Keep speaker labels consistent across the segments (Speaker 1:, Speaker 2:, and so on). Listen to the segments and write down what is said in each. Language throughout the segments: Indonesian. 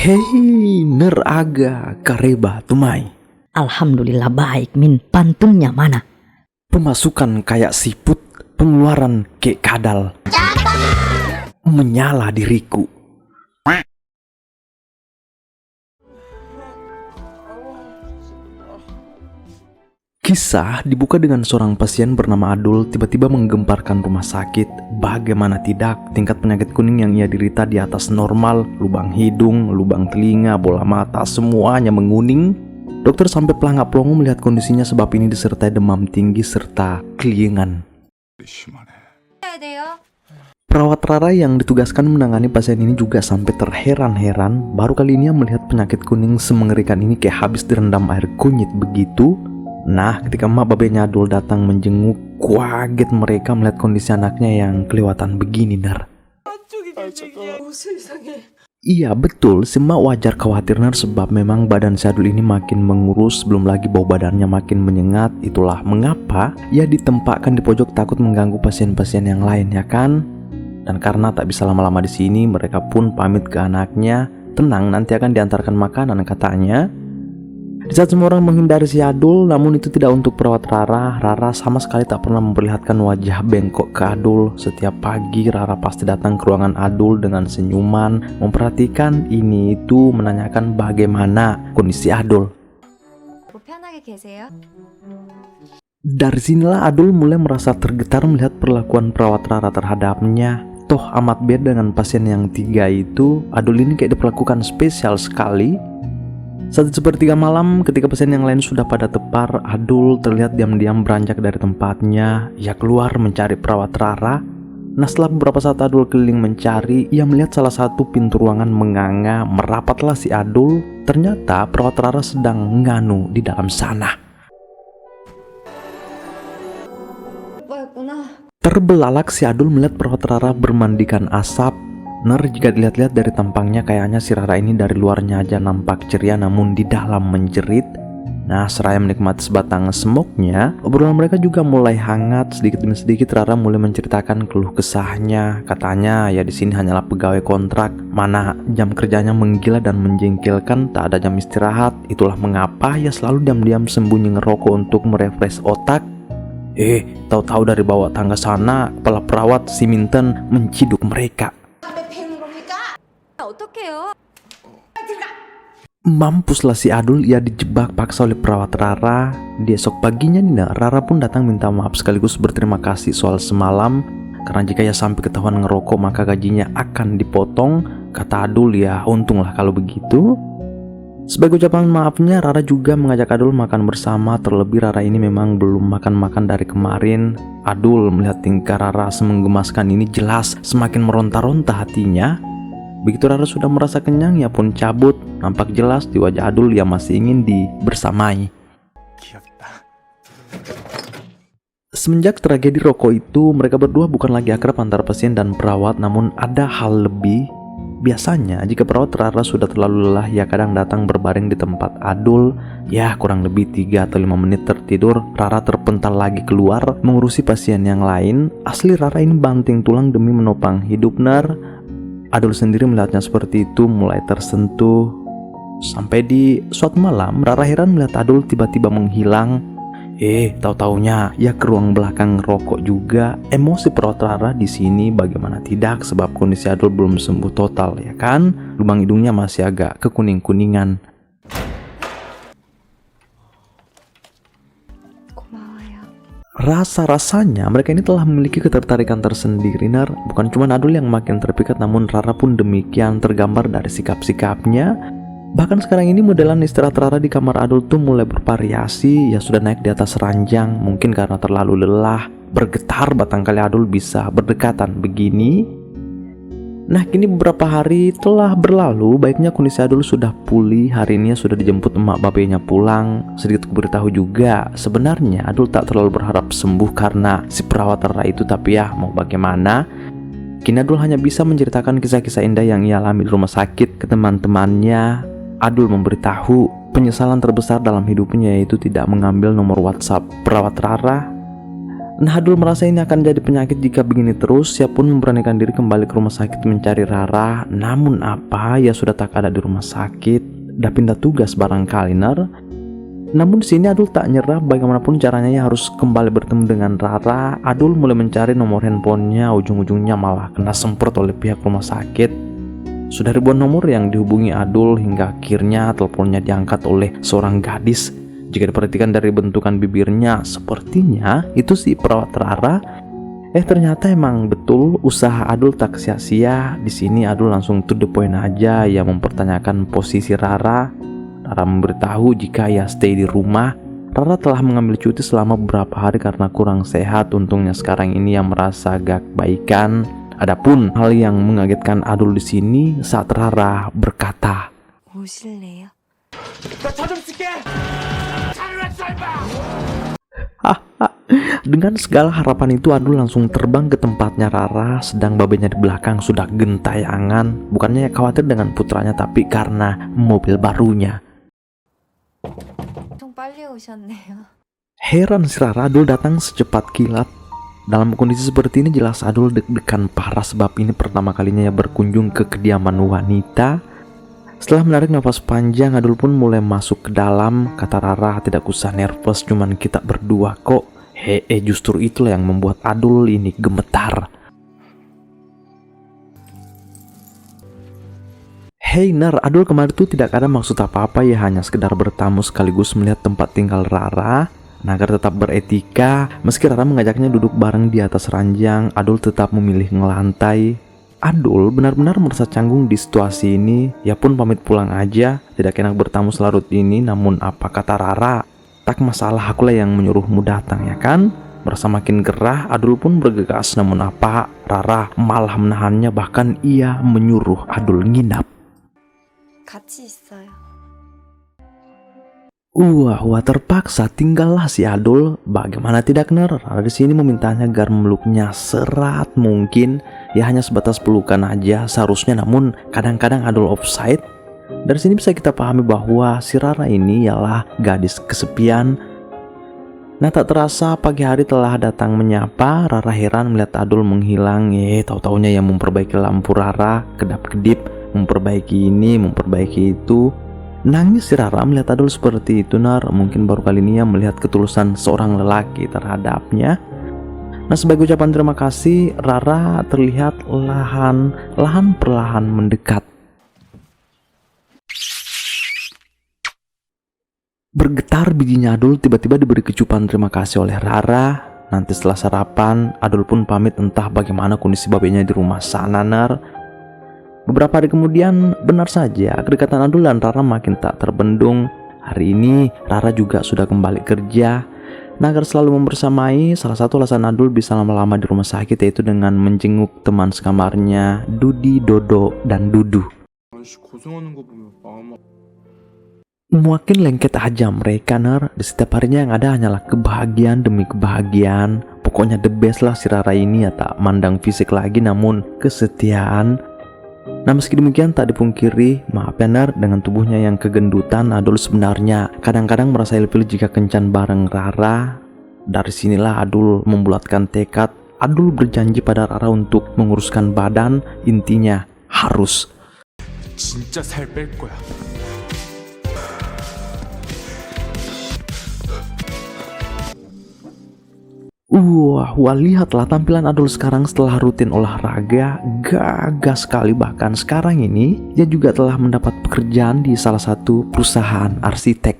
Speaker 1: Hei, neraga kareba tumai.
Speaker 2: Alhamdulillah baik Min, pantunnya mana?
Speaker 1: Pemasukan kayak siput, pengeluaran kayak kadal. Menyala diriku. Kisah dibuka dengan seorang pasien bernama Adul tiba-tiba menggemparkan rumah sakit. Bagaimana tidak, tingkat penyakit kuning yang ia derita di atas normal, lubang hidung, lubang telinga, bola mata, semuanya menguning. Dokter sampai pelangap-pelongo melihat kondisinya sebab ini disertai demam tinggi serta keliengan. Perawat Rara yang ditugaskan menangani pasien ini juga sampai terheran-heran. Baru kali ini melihat penyakit kuning semengerikan ini kayak habis direndam air kunyit begitu. Nah, ketika emak babenya Adul datang menjenguk, kaget mereka melihat kondisi anaknya yang kelewatan begini, Nar. Iya betul, si emak wajar khawatir, Nar, sebab memang badan si Adul ini makin mengurus, belum lagi bau badannya makin menyengat. Itulah mengapa ia ditempatkan di pojok takut mengganggu pasien-pasien yang lain, ya kan? Dan karena tak bisa lama-lama di sini, mereka pun pamit ke anaknya. Tenang, nanti akan diantarkan makanan, katanya. Di saat semua orang menghindari si Adul, namun itu tidak untuk perawat Rara. Rara sama sekali tak pernah memperlihatkan wajah bengkok ke Adul. Setiap pagi Rara pasti datang ke ruangan Adul dengan senyuman, memperhatikan ini itu, menanyakan bagaimana kondisi Adul. Dari sinilah Adul mulai merasa tergetar melihat perlakuan perawat Rara terhadapnya. Toh amat beda dengan pasien yang 3 itu. Adul ini kayak diperlakukan spesial sekali. Saat sepertiga malam, ketika pasien yang lain sudah pada tepar, Adul terlihat diam-diam beranjak dari tempatnya. Ia keluar mencari perawat Rara. Nah, setelah beberapa saat Adul keliling mencari, ia melihat salah satu pintu ruangan menganga. Merapatlah si Adul. Ternyata perawat Rara sedang nganu di dalam sana. Terbelalak si Adul melihat perawat Rara bermandikan asap. Ner, jika dilihat-lihat dari tampangnya kayaknya si Rara ini dari luarnya aja nampak ceria namun di dalam menjerit. Nah, seraya menikmati sebatang smoke-nya, obrolan mereka juga mulai hangat. Sedikit demi sedikit Rara mulai menceritakan keluh kesahnya. Katanya ya di sini hanyalah pegawai kontrak, mana jam kerjanya menggila dan menjengkelkan, tak ada jam istirahat. Itulah mengapa ya selalu diam-diam sembunyi ngerokok untuk merefresh otak. Tahu-tahu dari bawah tangga sana, kepala perawat si Minten menciduk mereka. Mampuslah si Adul, ia dijebak paksa oleh perawat Rara. Di esok paginya Nina, Rara pun datang minta maaf sekaligus berterima kasih soal semalam. Karena jika ia sampai ketahuan ngerokok maka gajinya akan dipotong. Kata Adul, ya untunglah kalau begitu. Sebagai ucapan maafnya, Rara juga mengajak Adul makan bersama. Terlebih Rara ini memang belum makan-makan dari kemarin. Adul melihat tingkah Rara semenggemaskan ini jelas semakin meronta-ronta hatinya. Begitu Rara sudah merasa kenyang, ia pun cabut. Nampak jelas di wajah Adul ia masih ingin dibersamai. Semenjak tragedi rokok itu, mereka berdua bukan lagi akrab antara pasien dan perawat, namun ada hal lebih. Biasanya jika perawat Rara sudah terlalu lelah, ia kadang datang berbaring di tempat Adul. Ya kurang lebih 3 atau 5 menit tertidur, Rara terpental lagi keluar mengurusi pasien yang lain. Asli Rara ini banting tulang demi menopang hidup, Nar. Adul sendiri melihatnya seperti itu mulai tersentuh. Sampai di suatu malam Rara heran melihat Adul tiba-tiba menghilang. Tahu-taunya ya ke ruang belakang rokok juga. Emosi perawat Rara di sini bagaimana tidak, sebab kondisi Adul belum sembuh total, ya kan? Lubang hidungnya masih agak kekuning-kuningan. Rasa-rasanya mereka ini telah memiliki ketertarikan tersendiri, Nar. Bukan cuma Adul yang makin terpikat, namun Rara pun demikian, tergambar dari sikap-sikapnya. Bahkan sekarang ini modelan istirahat Rara di kamar Adul tuh mulai bervariasi. Ya sudah naik di atas ranjang, mungkin karena terlalu lelah. Bergetar batang kali Adul bisa berdekatan begini. Nah, kini beberapa hari telah berlalu. Baiknya kondisi Adul sudah pulih. Hari ini sudah dijemput emak babenya pulang. Sedikit beritahu juga, sebenarnya Adul tak terlalu berharap sembuh karena si perawat Rara itu. Tapi ya mau bagaimana, kini Adul hanya bisa menceritakan kisah-kisah indah yang ia alami di rumah sakit ke teman-temannya. Adul memberitahu penyesalan terbesar dalam hidupnya yaitu tidak mengambil nomor WhatsApp perawat Rara. Nah, Adul merasa ini akan jadi penyakit jika begini terus. Ia pun memberanikan diri kembali ke rumah sakit mencari Rara. Namun apa, ia sudah tak ada di rumah sakit. Dah pindah tugas barangkali, Nar. Namun di sini Adul tak nyerah. Bagaimanapun caranya ia harus kembali bertemu dengan Rara. Adul mulai mencari nomor handphonenya. Ujung-ujungnya malah kena semprot oleh pihak rumah sakit. Sudah ribuan nomor yang dihubungi Adul hingga akhirnya teleponnya diangkat oleh seorang gadis. Jika diperhatikan dari bentukan bibirnya, sepertinya itu si perawat Rara. Ternyata emang betul usaha Adul tak sia-sia. Di sini Adul langsung to the point aja. Ia mempertanyakan posisi Rara. Rara memberitahu jika ia stay di rumah. Rara telah mengambil cuti selama beberapa hari karena kurang sehat. Untungnya sekarang ini ia merasa agak baikan. Adapun hal yang mengagetkan Adul di sini saat Rara berkata,
Speaker 3: 오실래요?
Speaker 1: Dengan segala harapan itu Adul langsung terbang ke tempatnya Rara. Sedang babenya di belakang sudah gentayangan. Bukannya khawatir dengan putranya, tapi karena mobil barunya.
Speaker 3: 엄청 빨리 오셨네요.
Speaker 1: Heran si Rara, Adul datang secepat kilat. Dalam kondisi seperti ini jelas Adul deg-degan parah sebab ini pertama kalinya ia berkunjung ke kediaman wanita. Setelah menarik nafas panjang, Adul pun mulai masuk ke dalam. Kata Rara, tidak usah nervous, cuman kita berdua kok. Justru itulah yang membuat Adul ini gemetar. Nar, Adul kemarin tuh tidak ada maksud apa-apa ya, hanya sekedar bertamu sekaligus melihat tempat tinggal Rara. Nah, agar tetap beretika, meski Rara mengajaknya duduk bareng di atas ranjang, Adul tetap memilih ngelantai. Adul benar-benar merasa canggung di situasi ini. Ia pun pamit pulang aja. Tidak enak bertamu selarut ini. Namun apa kata Rara, tak masalah, akulah yang menyuruhmu datang, ya kan? Merasa makin gerah, Adul pun bergegas. Namun apa, Rara malah menahannya. Bahkan ia menyuruh Adul nginap.
Speaker 3: 같이 있어요.
Speaker 1: Wah, terpaksa tinggallah si Adul. Bagaimana tidak, Nar? Rara di sini memintanya agar memeluknya serat mungkin. Ya hanya sebatas pelukan aja seharusnya, namun kadang-kadang Adul offside. Dari sini bisa kita pahami bahwa si Rara ini ialah gadis kesepian. Nah, tak terasa pagi hari telah datang menyapa. Rara heran melihat Adul menghilang. Tahu-taunya yang memperbaiki lampu Rara, kedap-kedip, memperbaiki ini, memperbaiki itu. Nangis si Rara melihat Adul seperti itu, Nar. Mungkin baru kali ini ia melihat ketulusan seorang lelaki terhadapnya. Nah, sebagai ucapan terima kasih, Rara terlihat perlahan mendekat. Bergetar bijinya Adul tiba-tiba diberi kecupan terima kasih oleh Rara. Nanti setelah sarapan, Adul pun pamit entah bagaimana kondisi babenya di rumah sana, Nar. Beberapa hari kemudian, benar saja kedekatan Adul dan Rara makin tak terbendung. Hari ini Rara juga sudah kembali kerja. Nah, agar selalu membersamai, salah satu alasan Adul bisa lama-lama di rumah sakit yaitu dengan menjenguk teman sekamarnya, Dudi, Dodo, dan Dudu. Makin lengket aja mereka, Nar. Di setiap harinya yang ada hanyalah kebahagiaan demi kebahagiaan. Pokoknya the best lah si Rara ini, ya tak mandang fisik lagi namun kesetiaan. Nah, meski demikian tak dipungkiri, maaf ya, Nar, dengan tubuhnya yang kegendutan, Adul sebenarnya kadang-kadang merasa ilfil jika kencan bareng Rara. Dari sinilah Adul membulatkan tekad. Adul berjanji pada Rara untuk menguruskan badan. Intinya harus.
Speaker 4: 진짜 살 뺄 거야.
Speaker 1: Wah, lihatlah tampilan Adul sekarang setelah rutin olahraga. Gagah sekali, bahkan sekarang ini dia juga telah mendapat pekerjaan di salah satu perusahaan arsitek.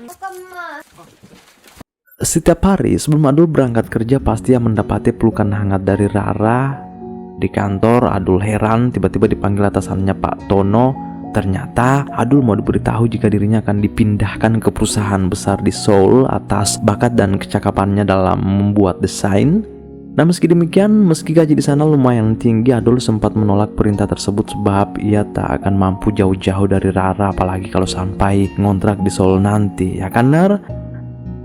Speaker 3: 잠깐만.
Speaker 1: Setiap hari sebelum Adul berangkat kerja pasti ia mendapati pelukan hangat dari Rara. Di kantor, Adul heran tiba-tiba dipanggil atasannya Pak Tono. Ternyata Adul mau diberitahu jika dirinya akan dipindahkan ke perusahaan besar di Seoul atas bakat dan kecakapannya dalam membuat desain. Nah, meski demikian, meski gaji di sana lumayan tinggi, Adul sempat menolak perintah tersebut sebab ia tak akan mampu jauh-jauh dari Rara, apalagi kalau sampai ngontrak di Seoul nanti, ya kan, Nar?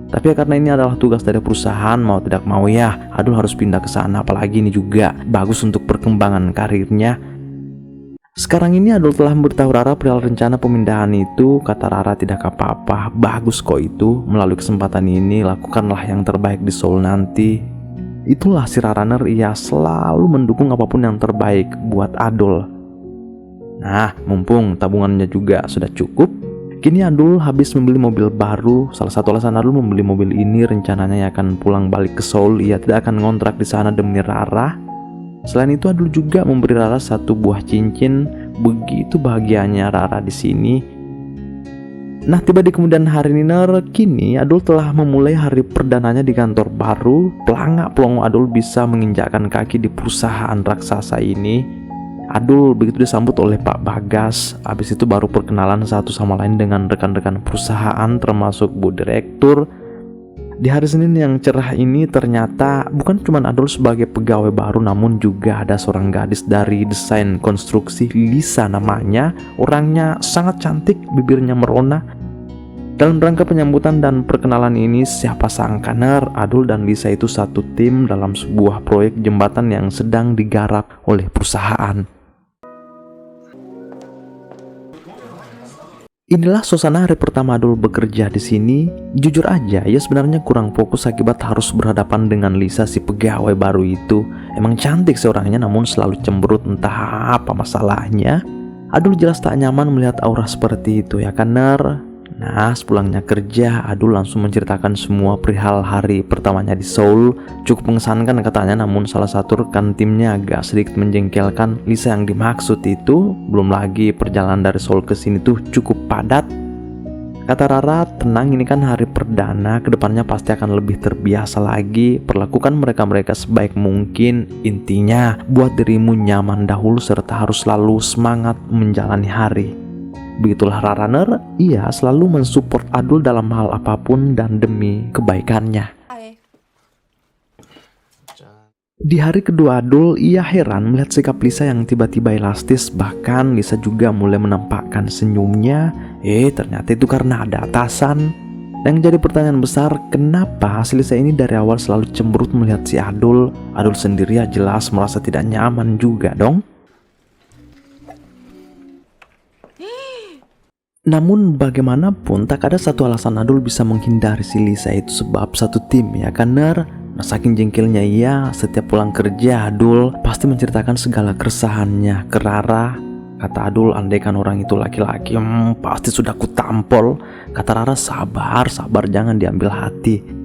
Speaker 1: Tapi ya karena ini adalah tugas dari perusahaan, mau tidak mau ya Adul harus pindah ke sana, apalagi ini juga bagus untuk perkembangan karirnya. Sekarang ini Adul telah memberitahu Rara perihal rencana pemindahan itu. Kata Rara, tidak apa-apa, bagus kok itu. Melalui kesempatan ini lakukanlah yang terbaik di Seoul nanti. Itulah si Raraner, ia selalu mendukung apapun yang terbaik buat Adul. Nah, mumpung tabungannya juga sudah cukup, kini Adul habis membeli mobil baru. Salah satu alasan Adul membeli mobil ini, rencananya ia akan pulang balik ke Seoul. Ia tidak akan ngontrak di sana demi Rara. Selain itu, Adul juga memberi Rara satu buah cincin. Begitu bahagianya Rara di sini. Nah, tiba di kemudian hari Niner, kini Adul telah memulai hari perdananya di kantor baru. Pelangak pelongo Adul bisa menginjakkan kaki di perusahaan raksasa ini. Adul begitu disambut oleh Pak Bagas. Habis itu baru perkenalan satu sama lain dengan rekan-rekan perusahaan termasuk Bu Direktur. Di hari Senin yang cerah ini ternyata bukan cuma Adul sebagai pegawai baru, namun juga ada seorang gadis dari desain konstruksi, Lisa namanya. Orangnya sangat cantik, bibirnya merona. Dalam rangka penyambutan dan perkenalan ini, siapa sangka Adul dan Lisa itu satu tim dalam sebuah proyek jembatan yang sedang digarap oleh perusahaan. Inilah suasana hari pertama Adul bekerja di sini. Jujur aja, ia sebenarnya kurang fokus akibat harus berhadapan dengan Lisa, si pegawai baru itu. Emang cantik seorangnya, namun selalu cemberut, entah apa masalahnya. Adul jelas tak nyaman melihat aura seperti itu, ya kan Nah, sepulangnya kerja, Adul langsung menceritakan semua perihal hari pertamanya di Seoul. Cukup mengesankan katanya, namun salah satu rekan timnya agak sedikit menjengkelkan. Lisa yang dimaksud itu, belum lagi perjalanan dari Seoul ke sini tuh cukup padat. Kata Rara, tenang, ini kan hari perdana, kedepannya pasti akan lebih terbiasa lagi. Perlakukan mereka-mereka sebaik mungkin. Intinya, buat dirimu nyaman dahulu serta harus selalu semangat menjalani hari. Begitulah Raraner, ia selalu mensupport Adul dalam hal apapun dan demi kebaikannya. Di hari kedua Adul, ia heran melihat sikap Lisa yang tiba-tiba elastis. Bahkan Lisa juga mulai menampakkan senyumnya. Ternyata itu karena ada atasan. Yang jadi pertanyaan besar, kenapa si Lisa ini dari awal selalu cemberut melihat si Adul? Adul sendiri ya jelas merasa tidak nyaman juga dong. Namun bagaimanapun tak ada satu alasan Adul bisa menghindari si Lisa itu, sebab satu tim, ya kan Nah, saking jengkelnya ia, setiap pulang kerja Adul pasti menceritakan segala keresahannya ke Rara. Kata Adul, andaikan orang itu laki-laki, pasti sudah kutampol. Kata Rara, sabar, jangan diambil hati.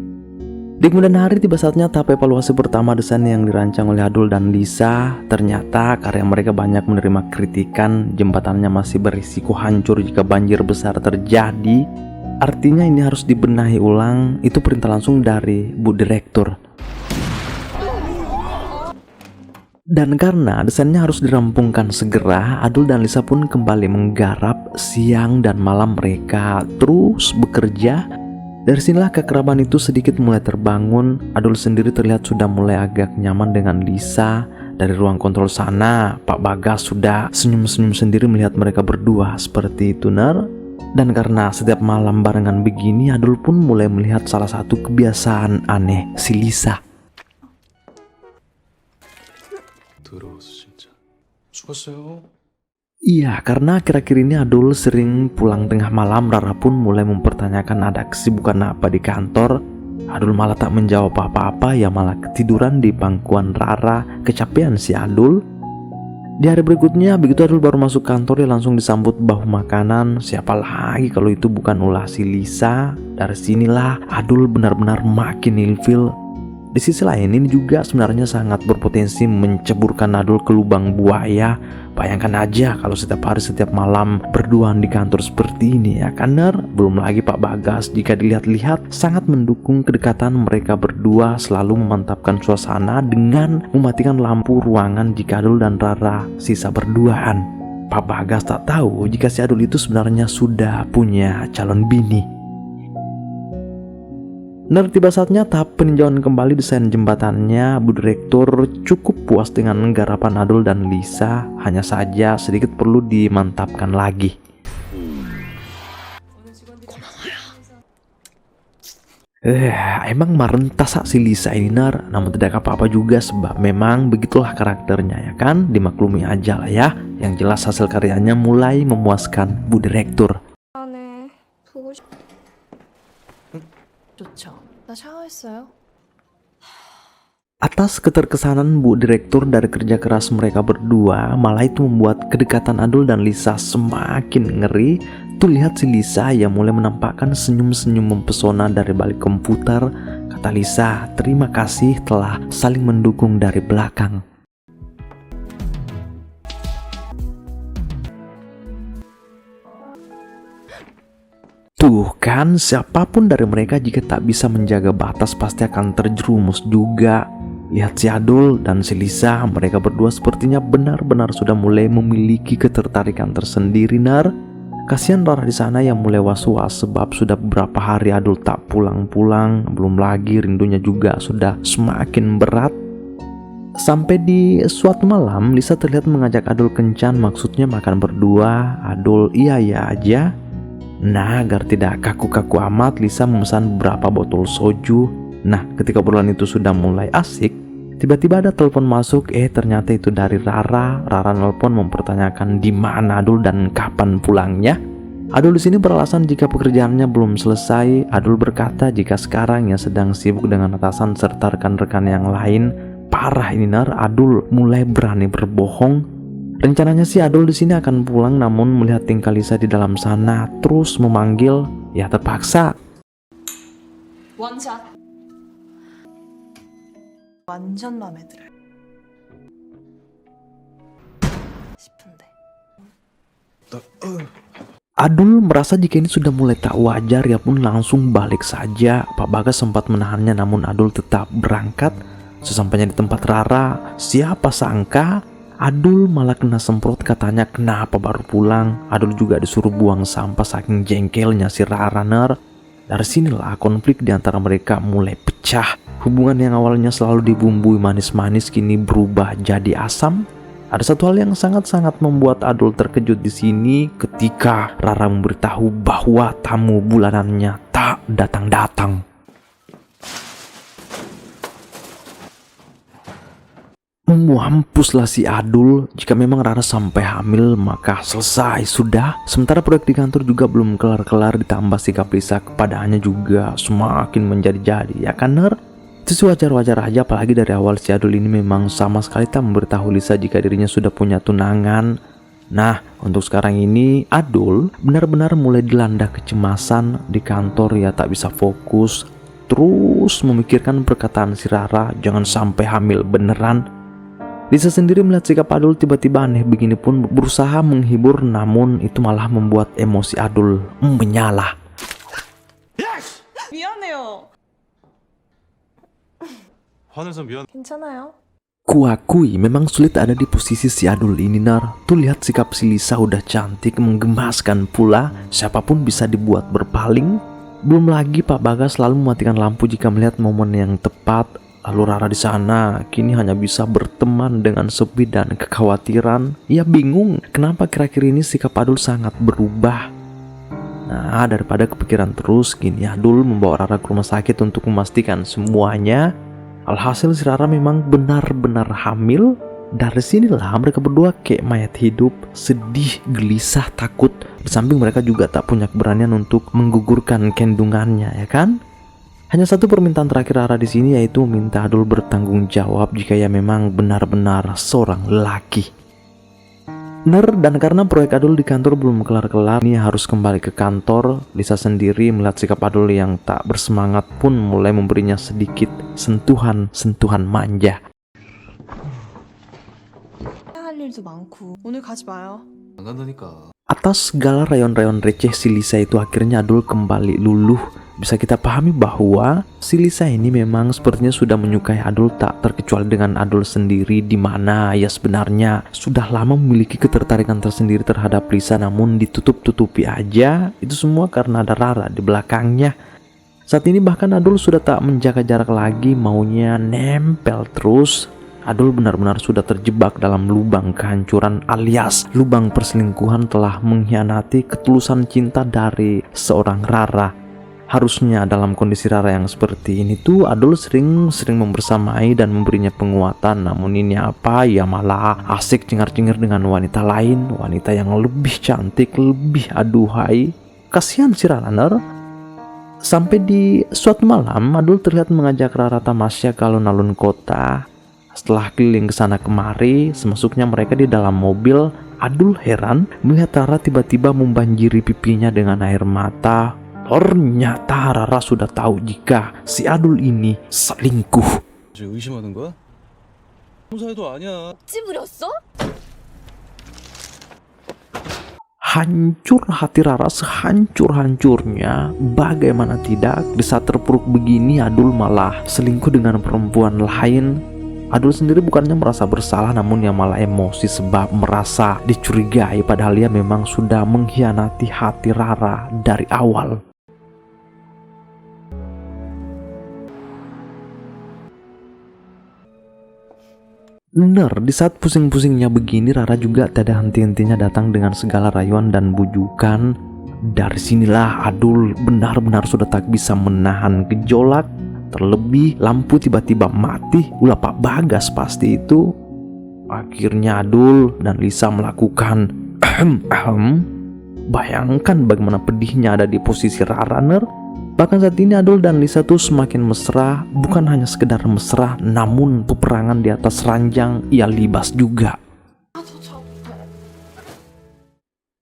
Speaker 1: Di kemudian hari tiba saatnya tahap evaluasi pertama desain yang dirancang oleh Adul dan Lisa. Ternyata karya mereka banyak menerima kritikan. Jembatannya masih berisiko hancur jika banjir besar terjadi. Artinya ini harus dibenahi ulang. Itu perintah langsung dari Bu Direktur. Dan karena desainnya harus dirampungkan segera, Adul dan Lisa pun kembali menggarap. Siang dan malam mereka terus bekerja. Dari sinilah kekerabaan itu sedikit mulai terbangun. Adul sendiri terlihat sudah mulai agak nyaman dengan Lisa. Dari ruang kontrol sana, Pak Bagas sudah senyum-senyum sendiri melihat mereka berdua seperti itu Dan karena setiap malam barengan begini, Adul pun mulai melihat salah satu kebiasaan aneh si Lisa. Iya, karena akhir-akhir ini Adul sering pulang tengah malam. Rara pun mulai mempertanyakan ada kesibukan apa di kantor. Adul malah tak menjawab apa-apa, ya malah ketiduran di bangkuan Rara. Kecapean si Adul. Di hari berikutnya, begitu Adul baru masuk kantor, dia langsung disambut bahu makanan. Siapa lagi kalau itu bukan ulah si Lisa. Dari sinilah Adul benar-benar makin ilfil. Di sisi lain, ini juga sebenarnya sangat berpotensi menceburkan Adul ke lubang buaya. Bayangkan aja kalau setiap hari setiap malam berduaan di kantor seperti ini, ya kan Belum lagi Pak Bagas, jika dilihat-lihat sangat mendukung kedekatan mereka berdua, selalu memantapkan suasana dengan mematikan lampu ruangan jika Adul dan Rara sisa berduaan. Pak Bagas tak tahu jika si Adul itu sebenarnya sudah punya calon bini. Tiba saatnya tahap peninjauan kembali desain jembatannya. Bu Direktur cukup puas dengan garapan Adul dan Lisa. Hanya saja sedikit perlu dimantapkan lagi. Emang merentas si Lisa ini Nar, namun tidak apa-apa juga sebab memang begitulah karakternya ya kan, dimaklumi aja lah ya. Yang jelas hasil karyanya mulai memuaskan Bu Direktur.
Speaker 3: 안에 보고 싶... 좋죠. 나 샤워했어요.
Speaker 1: Atas keterkesanan Bu Direktur dari kerja keras mereka berdua, malah itu membuat kedekatan Adul dan Lisa semakin ngeri. Tuh lihat si Lisa yang mulai menampakkan senyum-senyum mempesona dari balik komputer. Kata Lisa, terima kasih telah saling mendukung dari belakang. Tuh kan, siapapun dari mereka jika tak bisa menjaga batas pasti akan terjerumus juga. Lihat si Adul dan si Lisa, mereka berdua sepertinya benar-benar sudah mulai memiliki ketertarikan tersendiri Nar. Kasihan Rara di sana yang mulai was-was sebab sudah beberapa hari Adul tak pulang-pulang, belum lagi rindunya juga sudah semakin berat. Sampai di suatu malam, Lisa terlihat mengajak Adul kencan, maksudnya makan berdua. Adul iya aja. Nah, agar tidak kaku-kaku amat, Lisa memesan beberapa botol soju. Nah, ketika obrolan itu sudah mulai asik, tiba-tiba ada telepon masuk. Ternyata itu dari Rara. Rara nelpon mempertanyakan di mana Adul dan kapan pulangnya. Adul di sini beralasan jika pekerjaannya belum selesai. Adul berkata jika sekarang ia sedang sibuk dengan atasan serta rekan-rekan yang lain. Parah ini Nar, Adul mulai berani berbohong. Rencananya sih Adul di sini akan pulang, namun melihat tingkah Lisa di dalam sana terus memanggil, ya terpaksa.
Speaker 3: 원샷. 완전 마음에 들어요. 싶은데.
Speaker 1: Adul merasa jika ini sudah mulai tak wajar, ia pun langsung balik saja. Pak Bagas sempat menahannya, namun Adul tetap berangkat. Sesampainya di tempat Rara, siapa sangka Adul malah kena semprot. Katanya kenapa baru pulang. Adul juga disuruh buang sampah saking jengkelnya si Rara Nar. Dari sinilah konflik di antara mereka mulai pecah. Hubungan yang awalnya selalu dibumbui manis-manis kini berubah jadi asam. Ada satu hal yang sangat-sangat membuat Adul terkejut di sini ketika Rara memberitahu bahwa tamu bulanannya tak datang-datang. Mampuslah si Adul, jika memang Rara sampai hamil maka selesai sudah. Sementara proyek di kantor juga belum kelar-kelar, ditambah sikap Lisa kepadanya juga semakin menjadi-jadi ya kan Nar? Itu sih wajar-wajar aja, apalagi dari awal si Adul ini memang sama sekali tak memberitahu Lisa jika dirinya sudah punya tunangan. Nah, untuk sekarang ini Adul benar-benar mulai dilanda kecemasan. Di kantor ia tak bisa fokus, terus memikirkan perkataan si Rara, jangan sampai hamil beneran. Lisa sendiri melihat sikap Adul tiba-tiba aneh begini pun berusaha menghibur, namun itu malah membuat emosi Adul menyala.
Speaker 3: 미안해요.
Speaker 4: 화내서 미안.
Speaker 3: 괜찮아요.
Speaker 1: Kuakui memang sulit ada di posisi si Adul ini Nar. Tuh lihat sikap si Lisa udah cantik, menggemaskan pula. Siapapun bisa dibuat berpaling. Belum lagi Pak Bagas selalu mematikan lampu jika melihat momen yang tepat. Lalu Rara di sana kini hanya bisa berteman dengan sepi dan kekhawatiran. Ia bingung kenapa kira-kira ini sikap Adul sangat berubah. Nah, daripada kepikiran terus, kini Adul membawa Rara ke rumah sakit untuk memastikan semuanya. Alhasil si Rara memang benar-benar hamil. Dari sinilah mereka berdua kayak mayat hidup, sedih, gelisah, takut. Di samping mereka juga tak punya keberanian untuk menggugurkan kandungannya, ya kan? Hanya satu permintaan terakhir Rara di sini, yaitu meminta Adul bertanggung jawab jika ia memang benar-benar seorang lelaki. Dan karena proyek Adul di kantor belum kelar-kelar, ini harus kembali ke kantor. Lisa sendiri melihat sikap Adul yang tak bersemangat pun mulai memberinya sedikit sentuhan manja.
Speaker 3: 할 일도 많고 오늘 가지 마요.
Speaker 4: 안 간다니까.
Speaker 1: Atas segala rayon-rayon receh si Lisa itu, akhirnya Adul kembali luluh. Bisa kita pahami bahwa si Lisa ini memang sepertinya sudah menyukai Adul, tak terkecuali dengan Adul sendiri, di mana ia sebenarnya sudah lama memiliki ketertarikan tersendiri terhadap Lisa, namun ditutup-tutupi aja. Itu semua karena ada Rara di belakangnya. Saat ini bahkan Adul sudah tak menjaga jarak lagi, maunya nempel terus. Adul benar-benar sudah terjebak dalam lubang kehancuran alias lubang perselingkuhan, telah mengkhianati ketulusan cinta dari seorang Rara. Harusnya dalam kondisi Rara yang seperti ini tuh Adul sering membersamai dan memberinya penguatan. Namun ini apa, ya malah asik cengar-cengir dengan wanita lain, wanita yang lebih cantik, lebih aduhai. Kasihan si Rara ner. Sampai di suatu malam Adul terlihat mengajak Rara tamasya ke alun-alun kota. Setelah keliling kesana kemari, semasuknya mereka di dalam mobil, Adul heran melihat Rara tiba-tiba membanjiri pipinya dengan air mata. Ternyata Rara sudah tahu jika si Adul ini selingkuh.
Speaker 4: 지금 의심하는 거야? 사이도 아니야.
Speaker 3: 찌부렸어?
Speaker 1: Hancur hati Rara sehancur-hancurnya. Bagaimana tidak, di saat terpuruk begini Adul malah selingkuh dengan perempuan lain. Adul sendiri bukannya merasa bersalah, namun yang malah emosi sebab merasa dicurigai, padahal dia memang sudah mengkhianati hati Rara dari awal. Bener, di saat pusing-pusingnya begini Rara juga tak ada henti-hentinya datang dengan segala rayuan dan bujukan. Dari sinilah Adul benar-benar sudah tak bisa menahan gejolak. Terlebih lampu tiba-tiba mati, ulah Pak Bagas pasti itu. Akhirnya Adul dan Lisa melakukan bayangkan bagaimana pedihnya ada di posisi Rara ner. Bahkan saat ini Adul dan Lisa tuh semakin mesra. Bukan hanya sekedar mesra, namun peperangan di atas ranjang ia libas juga.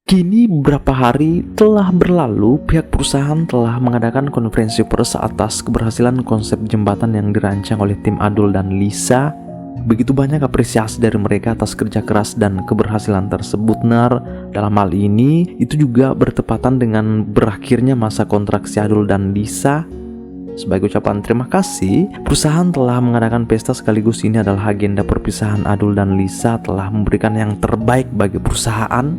Speaker 1: Kini beberapa hari telah berlalu, pihak perusahaan telah mengadakan konferensi pers atas keberhasilan konsep jembatan yang dirancang oleh tim Adul dan Lisa. Begitu banyak apresiasi dari mereka atas kerja keras dan keberhasilan tersebut ner. Dalam hal ini, itu juga bertepatan dengan berakhirnya masa kontrak si Adul dan Lisa. Sebagai ucapan terima kasih, perusahaan telah mengadakan pesta sekaligus ini adalah agenda perpisahan Adul dan Lisa telah memberikan yang terbaik bagi perusahaan.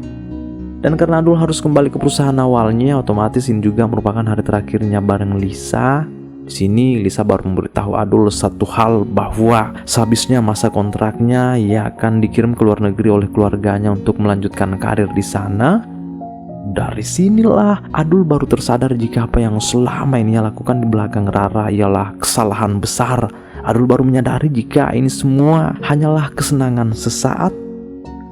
Speaker 1: Dan karena Adul harus kembali ke perusahaan awalnya, otomatis ini juga merupakan hari terakhirnya bareng Lisa. Di sini Lisa baru memberitahu Adul satu hal, bahwa sehabisnya masa kontraknya ia akan dikirim ke luar negeri oleh keluarganya untuk melanjutkan karir di sana. Dari sinilah Adul baru tersadar jika apa yang selama ini ia lakukan di belakang Rara ialah kesalahan besar. Adul baru menyadari jika ini semua hanyalah kesenangan sesaat.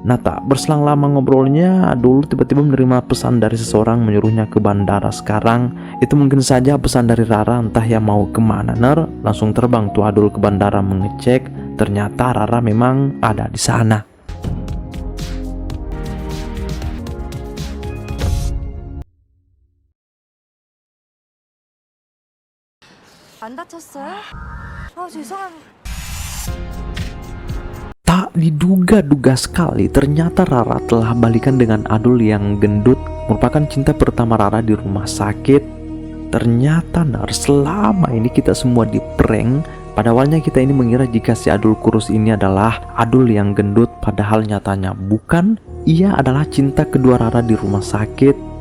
Speaker 1: Nah, tak berselang lama ngobrolnya, Adul tiba-tiba menerima pesan dari seseorang menyuruhnya ke bandara sekarang. Itu mungkin saja pesan dari Rara, entah ya mau kemana ner. Langsung terbang tuh Adul ke bandara mengecek. Ternyata Rara memang ada di sana.
Speaker 3: 안 다쳤어요? 죄송합니다.
Speaker 1: Tak diduga-duga sekali, ternyata Rara telah balikan dengan Adul yang gendut. Merupakan cinta pertama Rara di rumah sakit. Ternyata selama ini kita semua diprank. Pada awalnya kita ini mengira jika si Adul kurus ini adalah Adul yang gendut, padahal nyatanya bukan. Ia adalah cinta kedua Rara di rumah sakit.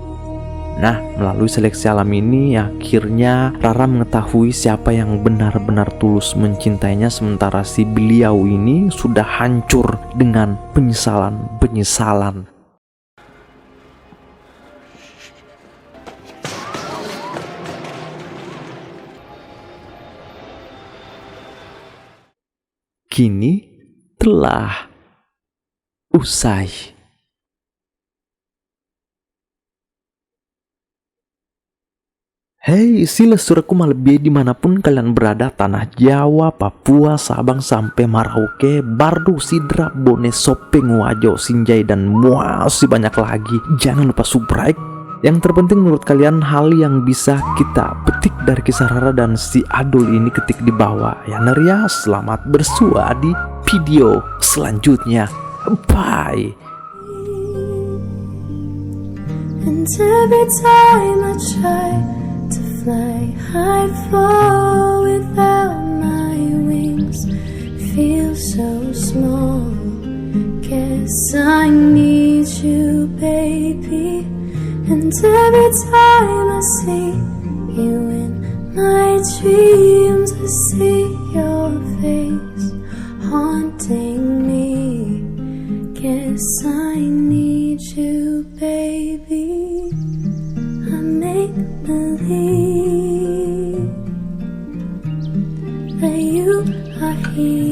Speaker 1: Nah, melalui seleksi alam ini akhirnya Rara mengetahui siapa yang benar-benar tulus mencintainya, sementara si beliau ini sudah hancur dengan penyesalan. Kini telah usai. Hey, sila suraku malebih dimanapun kalian berada, tanah Jawa, Papua, Sabang sampai Merauke, Bardu, Sidra, Bone, Sopeng, Wajo, Sinjai, dan masih banyak lagi. Jangan lupa subscribe. Yang terpenting menurut kalian hal yang bisa kita petik dari kisah Rara dan si Adul ini, ketik di bawah ya Neria. Selamat bersua di video selanjutnya. Bye.
Speaker 5: And every time I try to fly, I fall without my wings. Feel so small. Guess I need you, baby. And every time I see you in my dreams, I see your face haunting me. Guess I need you, baby. I make believe. here.